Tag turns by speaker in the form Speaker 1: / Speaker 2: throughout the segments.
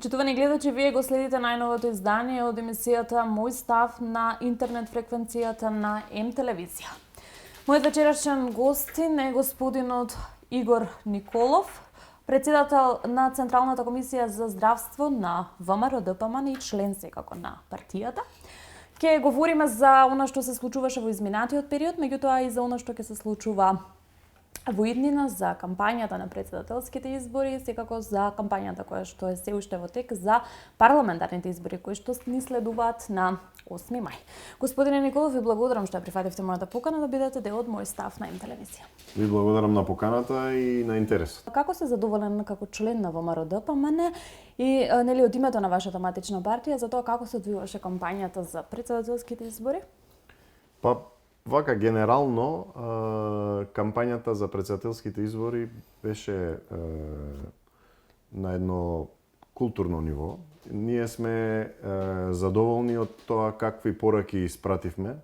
Speaker 1: Почитувани гледачи, вие го следите најновото издание од емисијата Мој став на интернет фреквенцијата на М телевизија. Мојот вечерашен гостин е господинот Игор Николов, председател на Централната комисија за здравство на ВМРО ДПМН и член секако на партијата. Ке говориме за она што се случуваше во изминатиот период, меѓутоа и за она што ќе се случува во иднина, за кампањата на председателските избори и секако за кампањата која што е се уште во тек за парламентарните избори кои што ни следуваат на 8 мај. Господине Николов, ви благодарам што ја прифативте мојата покана да бидете дел од Мој став на М телевизија.
Speaker 2: Ви благодарам на поканата и на интересот.
Speaker 1: Како се задоволен како член на ВМРО ДПМН и нели од името на вашата матична партија за тоа како се одвиваше кампањата за председателските избори?
Speaker 2: Па вака генерално кампањата за председателските избори беше на едно културно ниво. Ние сме задоволни од тоа какви пораки испративме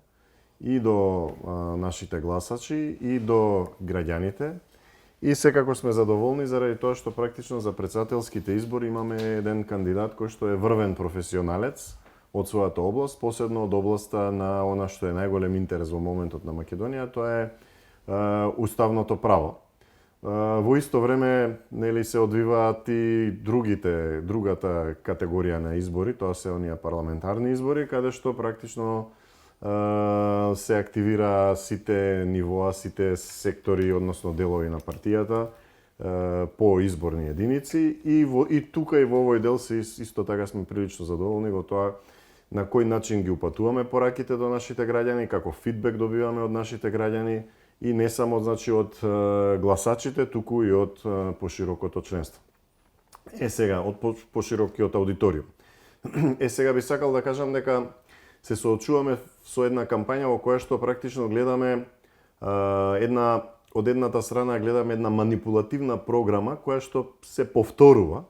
Speaker 2: и до нашите гласачи и до граѓаните. И секако сме задоволни заради тоа што практично за председателските избори имаме еден кандидат кој што е врвен професионалец од својата област, посебно од областа на она што е најголем интерес во моментот на Македонија, тоа е уставното право. Во исто време нели се одвиваат и другата категорија на избори, тоа се оние парламентарни избори, каде што практично се активира сите нивоа, сите сектори, односно делови на партијата по изборни единици и тука и во овој дел се исто така сме прилично задоволни во тоа на кој начин ги упатуваме пораките до нашите граѓани, како фидбек добиваме од нашите граѓани и не само значи од гласачите, туку и од поширокото членство. Сега од поширокиот аудиториум. Сега би сакал да кажам дека се соочуваме со една кампања во која што практично гледаме од едната страна гледаме една манипулативна програма која што се повторува.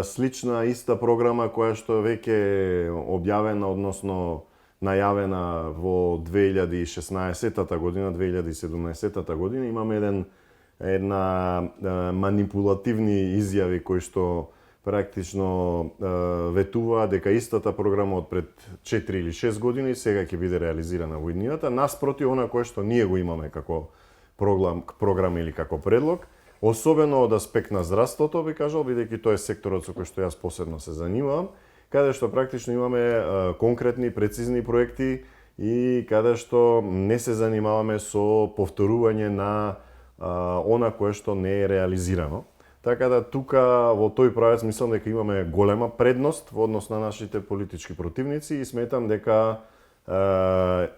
Speaker 2: Слична иста програма која што веќе е објавена, односно најавена во 2016 година, 2017 година. Имаме една манипулативни изјави кои што практично ветуваа дека истата програма од пред 4 или 6 години сега ќе биде реализирана во иднината, наспроти она кое што ние го имаме како програма или како предлог. Особено од аспект на здравството, би кажал, бидејќи тоа е секторот со кој што јас посебно се занимавам, каде што практично имаме конкретни, прецизни проекти и каде што не се занимаваме со повторување на она кое што не е реализирано. Така да тука во тој правец мислам дека имаме голема предност во однос на нашите политички противници и сметам дека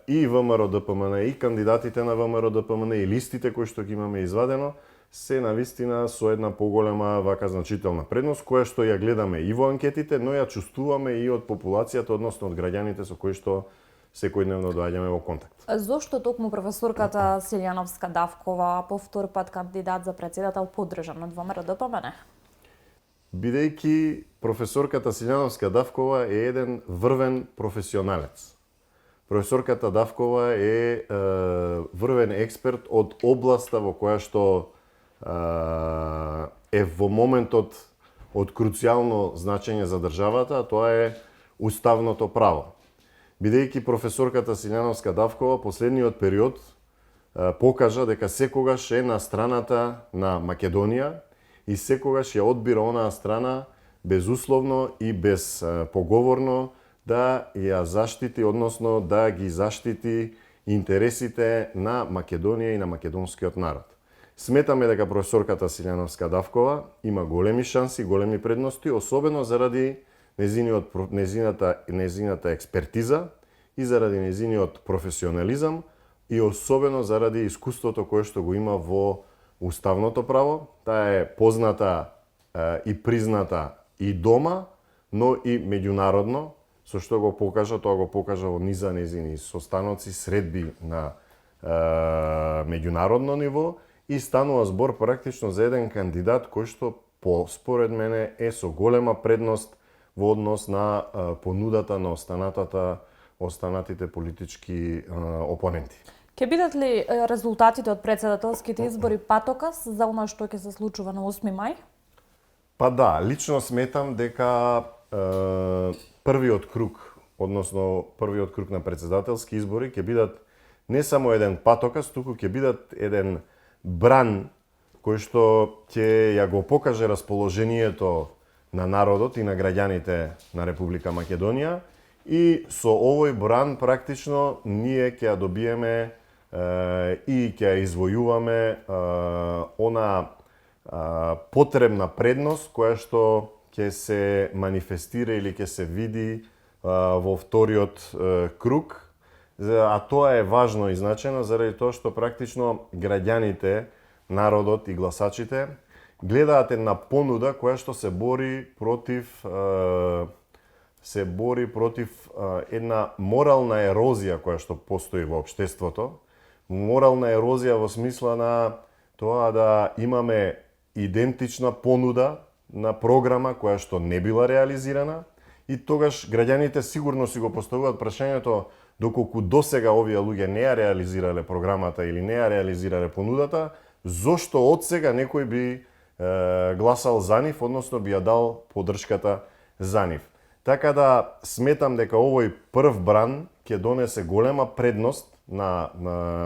Speaker 2: и ВМРО ДПМН и кандидатите на ВМРО ДПМН и листите кои што ги имаме извадено се навистина со една поголема вака значителна предност, која што ја гледаме и во анкетите, но ја чувствуваме и од популацијата, односно од граѓаните со кои што секојдневно доаѓаме во контакт.
Speaker 1: Зошто токму професорката Силјановска Давкова, по втор пат кандидат за председател, поддржан од ВМРО ДПМН?
Speaker 2: Бидејќи професорката Силјановска Давкова е еден врвен професионалец. Професорката Давкова е врвен експерт од областа во која што е во моментот од круцијално значење за државата, а тоа е уставното право. Бидејќи професорката Силјановска Давкова последниот период покажа дека секогаш е на страната на Македонија и секогаш ја одбира онаа страна безусловно и безпоговорно да ја заштити, односно да ги заштити интересите на Македонија и на македонскиот народ. Сметаме дека професорката Силјановска Давкова има големи шанси, големи предности, особено заради незината експертиза и заради незиниот професионализам и особено заради искуството кое што го има во уставното право. Таа е позната и призната и дома, но и меѓународно, со што го покажа, тоа го покажа во низа незини состаноци, средби на меѓународно ниво и станува збор практично за еден кандидат кој што според мене е со голема предност во однос на понудата на останатите политички опоненти.
Speaker 1: Ќе бидат ли резултатите од председателските избори патокас за она што ќе се случува на 8 мај?
Speaker 2: Па да, лично сметам дека првиот круг, односно првиот круг на председателски избори ќе бидат не само еден патокас, туку ќе бидат еден бран кој што ќе ја го покаже расположението на народот и на граѓаните на Република Македонија, и со овој бран практично ние ќе ја добиеме и ќе ја извојуваме она потребна предност која што ќе се манифестира или ќе се види во вториот круг, а тоа е важно и значено заради тоа што практично граѓаните, народот и гласачите гледаат една понуда која што се бори против една морална ерозија која што постои во општеството. Морална ерозија во смисла на тоа да имаме идентична понуда на програма која што не била реализирана, и тогаш граѓаните сигурно си го поставуваат прашањето доколку досега овие луѓе не ја реализирале програмата или не ја реализирале понудата, зошто од сега некој би гласал за нив, односно би ја дал поддршката за нив. Така да сметам дека овој прв бран ќе донесе голема предност на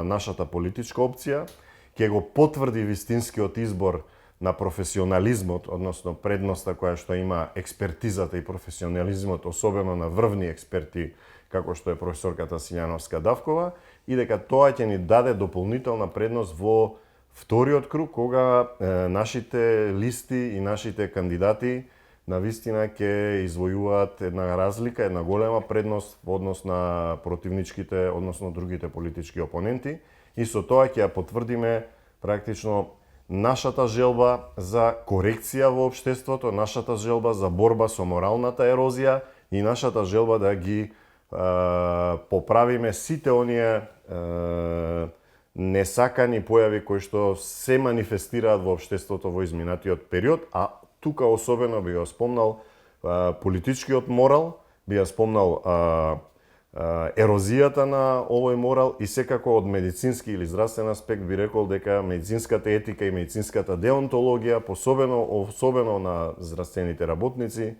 Speaker 2: нашата политичка опција, ќе го потврди вистинскиот избор на професионализмот, односно предноста која што има експертизата и професионализмот, особено на врвни експерти како што е професорката Сињановска-Давкова, и дека тоа ќе ни даде дополнителна предност во вториот круг, кога нашите листи и нашите кандидати на вистина ќе извојуваат една разлика, една голема предност во однос на противничките, односно другите политички опоненти, и со тоа ќе ја потврдиме практично нашата желба за корекција во општеството, нашата желба за борба со моралната ерозија и нашата желба да ги поправиме сите оние несакани појави кои што се манифестираат во општеството во изминатиот период, а тука особено би ја спомнал политичкиот морал, би ја спомнал ерозијата на овој морал, и секако од медицински или здравствен аспект би рекол дека медицинската етика и медицинската деонтологија, особено на здравствените работници,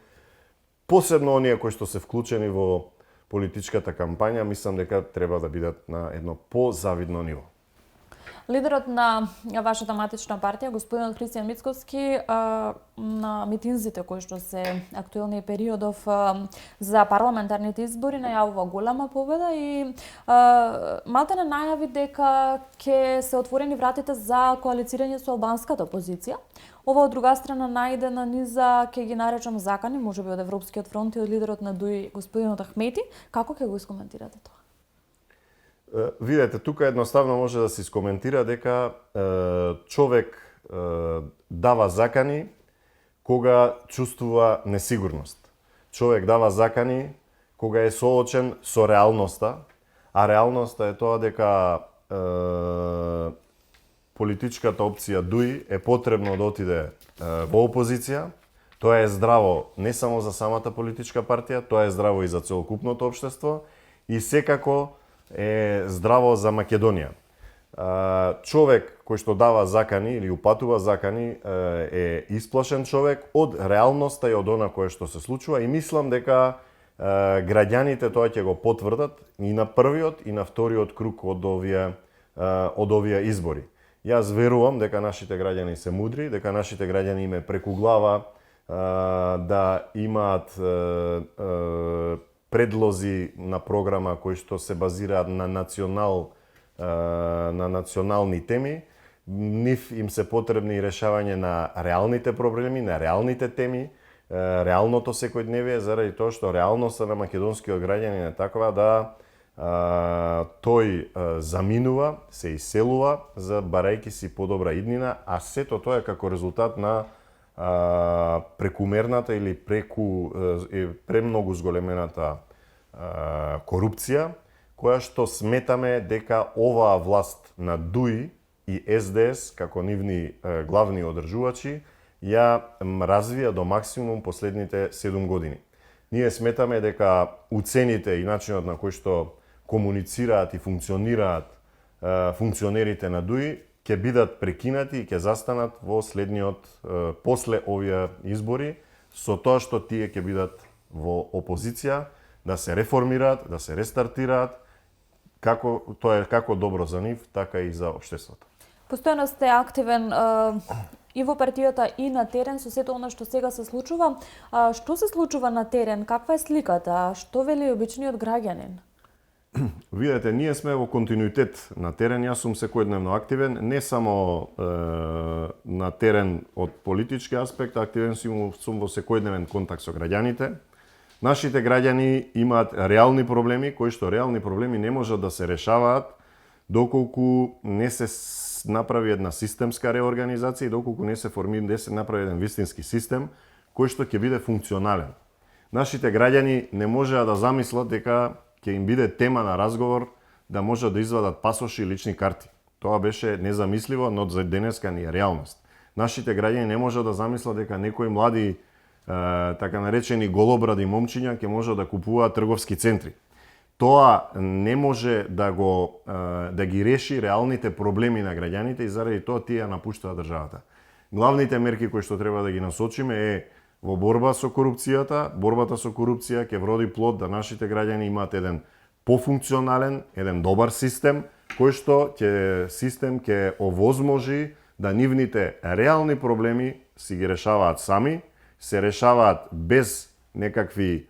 Speaker 2: посебно оние кои што се вклучени во политичката кампања, мислам дека треба да бидат на едно позавидно ниво.
Speaker 1: Лидерот на вашата матична партија, господинот Христијан Мицковски, на митинзите кои што се актуелни периодов за парламентарните избори најавува голема победа и малтене најави дека ќе се отворени вратите за коалицирање со албанската опозиција. Ова од друга страна најде на низа, ќе ги наречам закани, можеби од Европскиот фронт и од лидерот на ДУИ, господинот Ахмети. Како ќе го искоментирате тоа?
Speaker 2: Видете, тука едноставно може да се искоментира дека човек дава закани кога чувствува несигурност. Човек дава закани кога е соочен со реалноста, а реалноста е тоа дека политичката опција ДУИ е потребно да отиде во опозиција. Тоа е здраво не само за самата политичка партија, тоа е здраво и за целокупното општество, и секако е здраво за Македонија. Човек кој што дава закани или упатува закани е исплашен човек од реалноста и од она кое што се случува, и мислам дека граѓаните тоа ќе го потврдат и на првиот и на вториот круг од овие избори. Јас верувам дека нашите граѓани се мудри, дека нашите граѓани име преку глава да имаат предлози на програма кои што се базираат на национални теми. Нив им се потребни решавање на реалните проблеми, на реалните теми, реалното секојдневие, заради тоа што реалноста на македонскиот граѓанин е таква да тој заминува, се иселува за барајки си подобра иднина, а сето тоа е како резултат на прекумерната или премногу зголемената корупција, која што сметаме дека оваа власт на ДУИ и СДС како нивни главни одржувачи ја развија до максимум последните 7 години. Ние сметаме дека уцените и начинот на кој што комуницираат и функционираат функционерите на ДУИ ќе бидат прекинати и ќе застанат во следниот после овие избори, со тоа што тие ќе бидат во опозиција, да се реформираат, да се рестартираат, тоа е како добро за нив, така и за општеството.
Speaker 1: Постојано сте активен и во партијата и на терен со сето она што сега се случува. Што се случува на терен? Каква е сликата? Што вели обичниот граѓанин?
Speaker 2: Видете, ние сме во континуитет на терен, јас сум секојдневно активен, не само на терен од политички аспект, активен сум во секојдневен контакт со граѓаните. Нашите граѓани имаат реални проблеми, кои што реални проблеми не можат да се решаваат доколку не се направи една системска реорганизација и доколку не се направи еден вистински систем кој што ќе биде функционален. Нашите граѓани не можеа да замислат дека ќе им биде тема на разговор да можат да извадат пасоши и лични карти. Тоа беше незамисливо, но за денеска ни е реалност. Нашите граѓани не можат да замислат дека некои млади така наречени голобради момчиња ќе можат да купуваат трговски центри. Тоа не може да ги реши реалните проблеми на граѓаните и заради тоа тие напуштаат државата. Главните мерки кои што треба да ги насочиме е во борба со корупцијата. Борбата со корупција ќе вроди плод да нашите граѓани имаат еден пофункционален, еден добар систем, кој што ќе овозможи да нивните реални проблеми си ги решаваат сами, се решаваат без некакви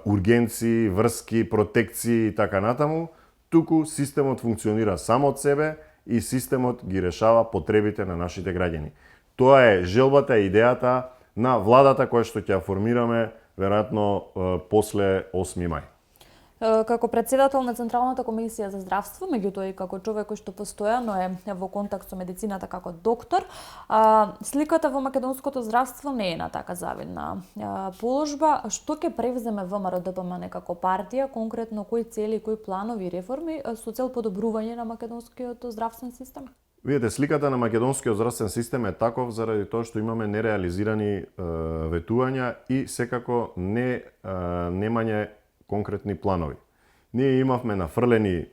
Speaker 2: ургенции, врски, протекции и така натаму, туку системот функционира само од себе и системот ги решава потребите на нашите граѓани. Тоа е желбата и идејата на владата која што ќе ја формираме веројатно после 8 мај.
Speaker 1: Како председател на Централната комисија за здравство, меѓутоа и како човек кој што постојано е во контакт со медицината како доктор, сликата во македонското здравство не е на така завидна положба. Што ќе превземе ВМРО-ДПМН како партија, конкретно кои цели, кои планови и реформи со цел подобрување на македонскиот здравствен систем?
Speaker 2: Видете, сликата на македонскиот здравствен систем е таков заради тоа што имаме нереализирани ветувања и секако немање конкретни планови. Ние имавме нафрлени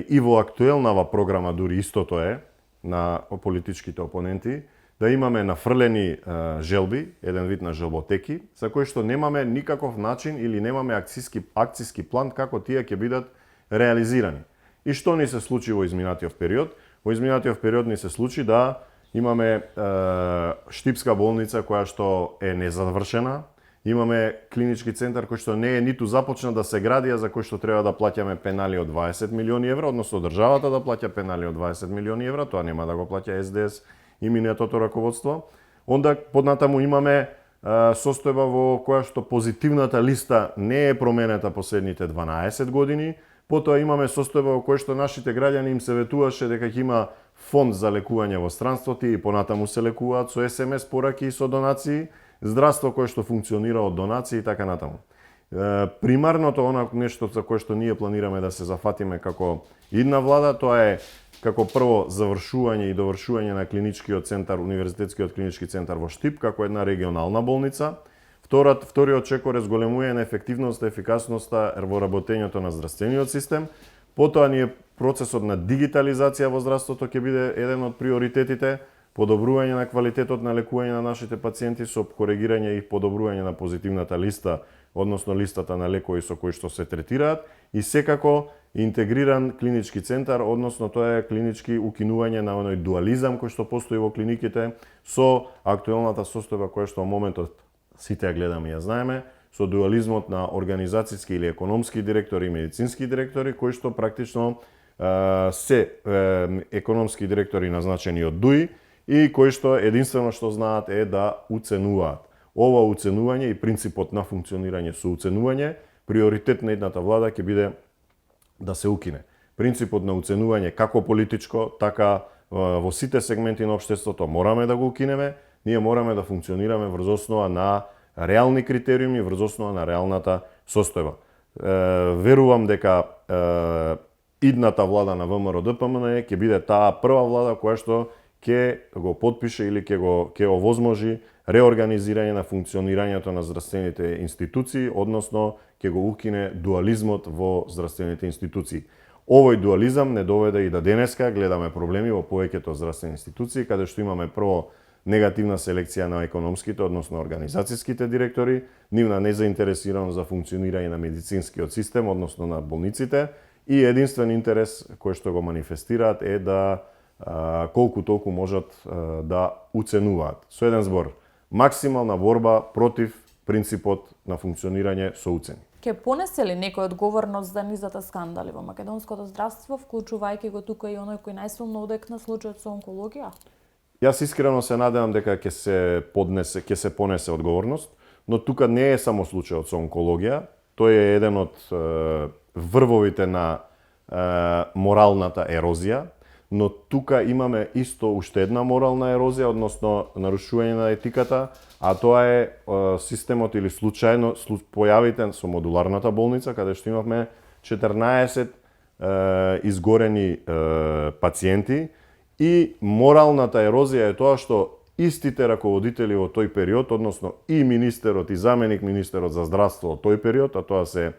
Speaker 2: и во актуелнава програма дури истото е на политичките опоненти, да имаме нафрлени желби, еден вид на желботеки, за кои што немаме никаков начин или немаме акциски план како тие ќе бидат реализирани. И што ни се случи во изминатиот период? Во изминатиот период ни се случи да имаме Штипска болница која што е незавршена, имаме клинички центар кој што не е ниту започна да се гради, а за кој што треба да плаќаме пенали од 20 милиони евра, односно државата да плаќа пенали од 20 милиони евра, тоа нема да го плаќа СДС и минатото раководство. Онда поднатаму имаме состојба во која што позитивната листа не е променета последните 12 години, потоа имаме состојба во која што нашите граѓани им се ветуваше дека ќе има фонд за лекување во странството и понатаму се лекуваат со СМС пораки и со донации, здравство кое што функционира од донации и така натаму. Примарното нешто за кое што ние планираме да се зафатиме како идна влада, тоа е како прво завршување и довршување на клиничкиот центар, универзитетскиот клинички центар во Штип како една регионална болница. Вториот чекор е зголемување на ефективноста и ефикасноста во работењето на здравствениот систем. Потоа ни е процесот на дигитализација во здравството ќе биде еден од приоритетите, подобрување на квалитетот на лекување на нашите пациенти со коригирање и подобрување на позитивната листа, односно листата на лекови со кои што се третираат и секако интегриран клинички центар, односно тоа е клинички укинување на оној дуализам кој што постои во клиниките со актуелната состојба која што во моментот сите ја гледаме и ја знаеме, со дуализмот на организацијски или економски директори и медицински директори кои што практично се економски директори назначени од ДУИ и кои што единствено што знаат е да уценуваат. Ова уценување и принципот на функционирање со уценување, приоритет на едната влада ќе биде да се укине. Принципот на уценување како политичко, така во сите сегменти на општеството мораме да го укинеме, ние мораме да функционираме врз основа на реални критериуми, врз основа на реалната состојба. Верувам дека идната влада на ВМРО-ДПМН ќе биде таа прва влада која што ќе го потпише или ќе овозможи реорганизирање на функционирањето на здравствените институции, односно ќе го укине дуализмот во здравствените институции. Овој дуализам не доведе и да денеска гледаме проблеми во повеќето здравствени институции, каде што имаме прво негативна селекција на економските, односно организацијските директори, нивна незаинтересираност за функционирање на медицинскиот систем, односно на болниците, и единствен интерес кој што го манифестираат е да колку толку можат да уценуваат. Со еден збор, максимална борба против принципот на функционирање со уцени.
Speaker 1: Ке понесе ли некој одговорност за низата скандали во македонското здравство, вклучувајќи го тука и оној кој најсилно одекна случајот со онкологија?
Speaker 2: Јас искрено се надевам дека ќе се понесе одговорност, но тука не е само случајот со онкологија, тој е еден од врвовите на моралната ерозија, но тука имаме исто уште една морална ерозија, односно нарушување на етиката, а тоа е системот или случајно појавите со модуларната болница, каде што имавме 14 изгорени пациенти, и моралната ерозија е тоа што истите раководители во тој период, односно и министерот и заменик министерот за здравство во тој период, а тоа се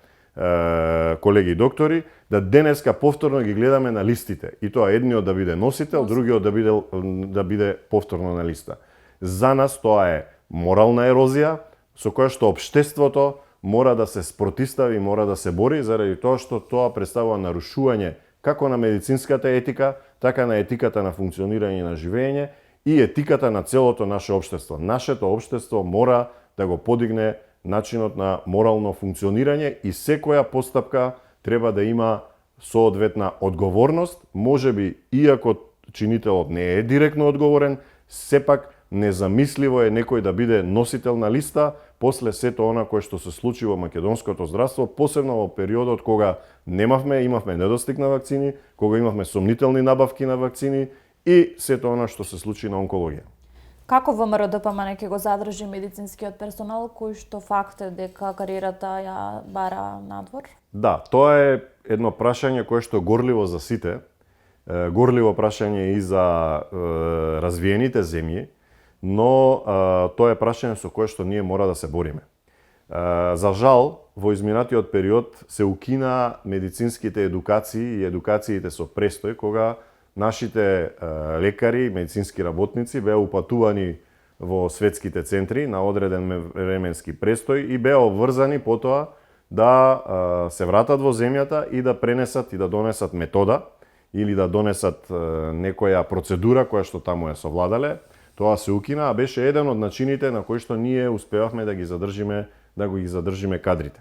Speaker 2: колеги доктори, да денеска повторно ги гледаме на листите. И тоа едниот да биде носител, другиот да биде повторно на листа. За нас тоа е морална ерозија со која што општеството мора да се спротистави, мора да се бори, заради тоа што тоа представува нарушување како на медицинската етика, така на етиката на функционирање на живење и етиката на целото наше општество. Нашето општество мора да го подигне начинот на морално функционирање и секоја постапка треба да има соодветна одговорност, можеби иако чинителот не е директно одговорен, сепак незамисливо е некој да биде носител на листа после сето она кое што се случи во македонското здравство, посебно во периодот кога имавме недостиг на вакцини, кога имавме сомнителни набавки на вакцини и сето она што се случи на онкологија.
Speaker 1: Како ВМРО ДПМН ќе го задржи медицинскиот персонал кој што факт е дека кариерата ја бара надвор?
Speaker 2: Да, тоа е едно прашање кое што горливо за сите, горливо прашање и за развиените земји, но тоа е прашање со кое што ние мора да се бориме. За жал, во изминатиот период се укина медицинските едукации и едукациите со престој, кога нашите лекари, медицински работници беа упатувани во светските центри на одреден временски престој и беа обврзани потоа да се вратат во земјата и да пренесат и да донесат метода или да донесат некоја процедура која што таму ја совладале. Тоа се укина, а беше еден од начините на кои што ние успевавме да ги задржиме кадрите.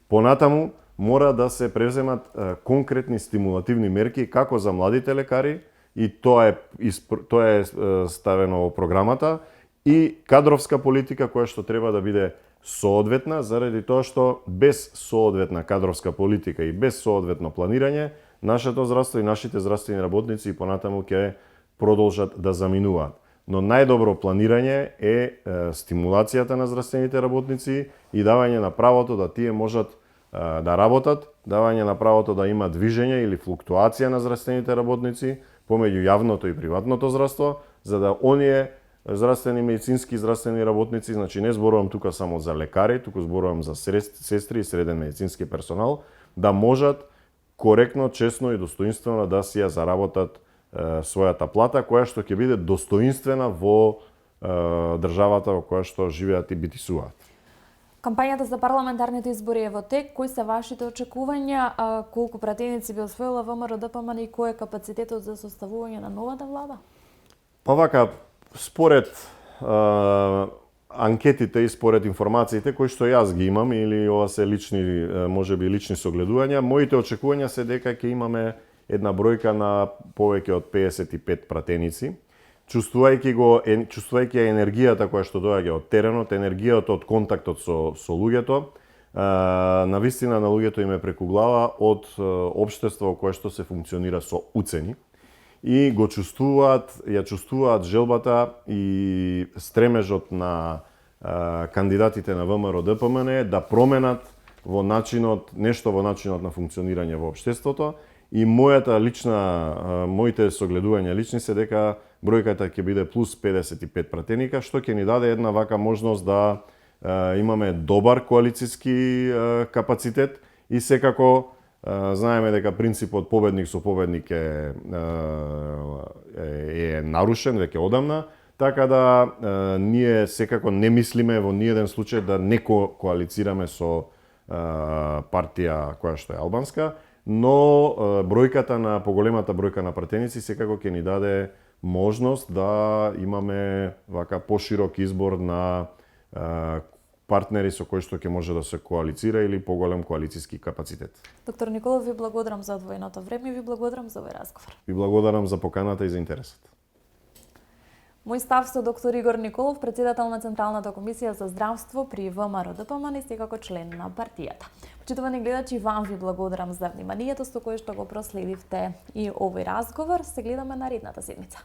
Speaker 2: Понатаму мора да се преземат конкретни стимулативни мерки како за младите лекари, и тоа е ставено во програмата, и кадровска политика која што треба да биде соодветна, заради тоа што без соодветна кадровска политика и без соодветно планирање, нашето здравство и нашите здравствени работници понатаму ќе продолжат да заминуваат. Но најдобро планирање е стимулацијата на здравствените работници и давање на правото да тие можат да работат, давање на правото да има движење или флуктуација на здравствените работници помеѓу јавното и приватното здравство, за да оние медицински здравствени работници, значи не зборувам тука само за лекари, туку зборувам за сестри и среден медицински персонал, да можат коректно, честно и достоинствено да си ја заработат својата плата, која што ќе биде достоинствена во државата во која што живеат и битисуваат.
Speaker 1: Кампањата за парламентарните избори е во тек. Кои се вашите очекувања? Колку пратеници би освоила ВМРО ДПМН и кој е капацитетот за составување на новата влада?
Speaker 2: Па вака, според анкетите и според информациите кои што јас ги имам, или ова се лични, можеби лични согледувања, моите очекувања се дека ќе имаме една бројка на повеќе од 55 пратеници, чувствувајќи енергијата која што доаѓа од теренот, енергијата од контактот со луѓето, навистина на луѓето им е преку глава од општество кое што се функционира со уцени и ја чувствуваат желбата и стремежот на кандидатите на ВМРО ДПМН да променат нешто во начинот на функционирање во општеството. И моите согледувања лични се дека бројката ќе биде плюс 55 пратеника, што ќе ни даде една вака можност да имаме добар коалициски капацитет и секако Знаеме дека принципот победник со победник е нарушен веќе одамна, така да ние секако не мислиме во ниеден случај да не коалицираме со партија која што е албанска, но поголемата бројка на пратеници секако ќе ни даде можност да имаме вака поширок избор на партнери со кои што ќе може да се коалицира или поголем коалициски капацитет.
Speaker 1: Доктор Николов, ви благодарам за одвоеното време и ви благодарам за овој разговор.
Speaker 2: Ви благодарам за поканата и за интересот.
Speaker 1: Мој став со доктор Игор Николов, председател на Централната комисија за здравство при ВМРО-ДПМН и секако член на партијата. Почитувани гледачи, вам ви благодарам за вниманието со кое што го проследивте и овој разговор. Се гледаме наредната седмица.